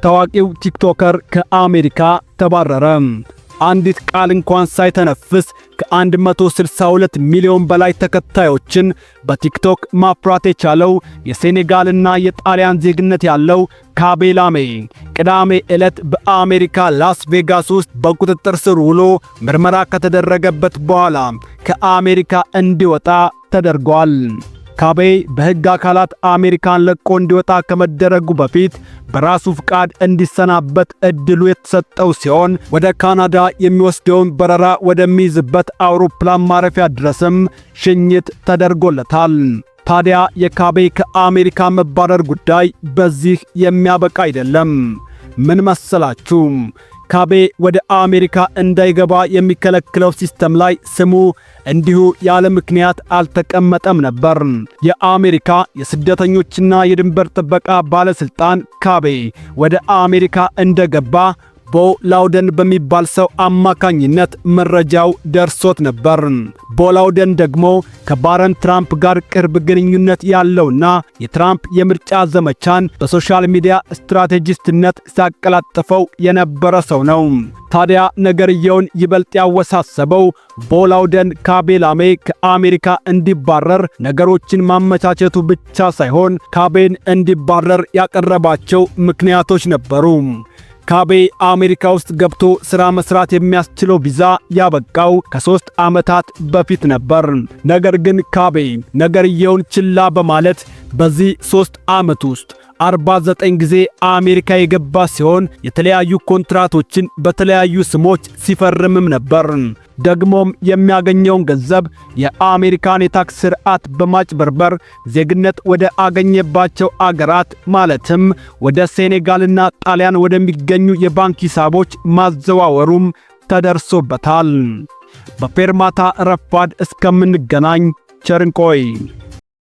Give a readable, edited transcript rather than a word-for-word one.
ታዋቂው ቲክቶከር ከአሜሪካ ተባረረ። አንዲት ቃል እንኳን ሳይተነፍስ ከ162 ሚሊዮን በላይ ተከታዮችን በቲክቶክ ማፍራት የቻለው የሴኔጋልና የጣሊያን ዜግነት ያለው ካቤ ላሜ ቅዳሜ ዕለት በአሜሪካ ላስ ቬጋስ ውስጥ በቁጥጥር ስር ውሎ ምርመራ ከተደረገበት በኋላ ከአሜሪካ እንዲወጣ ተደርጓል። ካቤ በሕግ አካላት አሜሪካን ለቆ እንዲወጣ ከመደረጉ በፊት በራሱ ፍቃድ እንዲሰናበት እድሉ የተሰጠው ሲሆን ወደ ካናዳ የሚወስደውን በረራ ወደሚይዝበት አውሮፕላን ማረፊያ ድረስም ሽኝት ተደርጎለታል። ታዲያ የካቤ ከአሜሪካ መባረር ጉዳይ በዚህ የሚያበቃ አይደለም። ምን መሰላችሁ? ካቤ ወደ አሜሪካ እንዳይገባ የሚከለክለው ሲስተም ላይ ስሙ እንዲሁ ያለ ምክንያት አልተቀመጠም ነበር። የአሜሪካ የስደተኞችና የድንበር ጥበቃ ባለስልጣን ካቤ ወደ አሜሪካ እንደገባ ቦ ላውደን በሚባል ሰው አማካኝነት መረጃው ደርሶት ነበር። ቦ ላውደን ደግሞ ከባረን ትራምፕ ጋር ቅርብ ግንኙነት ያለውና የትራምፕ የምርጫ ዘመቻን በሶሻል ሚዲያ ስትራቴጂስትነት ሲያቀላጥፈው የነበረ ሰው ነው። ታዲያ ነገርየውን ይበልጥ ያወሳሰበው ቦ ላውደን ካቤ ላሜ ከአሜሪካ እንዲባረር ነገሮችን ማመቻቸቱ ብቻ ሳይሆን ካቤን እንዲባረር ያቀረባቸው ምክንያቶች ነበሩ። ካቤ አሜሪካ ውስጥ ገብቶ ሥራ መስራት የሚያስችለው ቪዛ ያበቃው ከ3 ዓመታት በፊት ነበር። ነገር ግን ካቤ ነገርየውን ችላ በማለት በዚህ 3 ዓመት ውስጥ 49 ጊዜ አሜሪካ የገባ ሲሆን የተለያዩ ኮንትራቶችን በተለያዩ ስሞች ሲፈርምም ነበር። ደግሞም የሚያገኘውን ገንዘብ የአሜሪካን የታክስ ሥርዓት በማጭበርበር ዜግነት ወደ አገኘባቸው አገራት ማለትም ወደ ሴኔጋልና ጣሊያን ወደሚገኙ የባንክ ሂሳቦች ማዘዋወሩም ተደርሶበታል። በፌርማታ ረፋድ እስከምንገናኝ ቸር እንቆይ።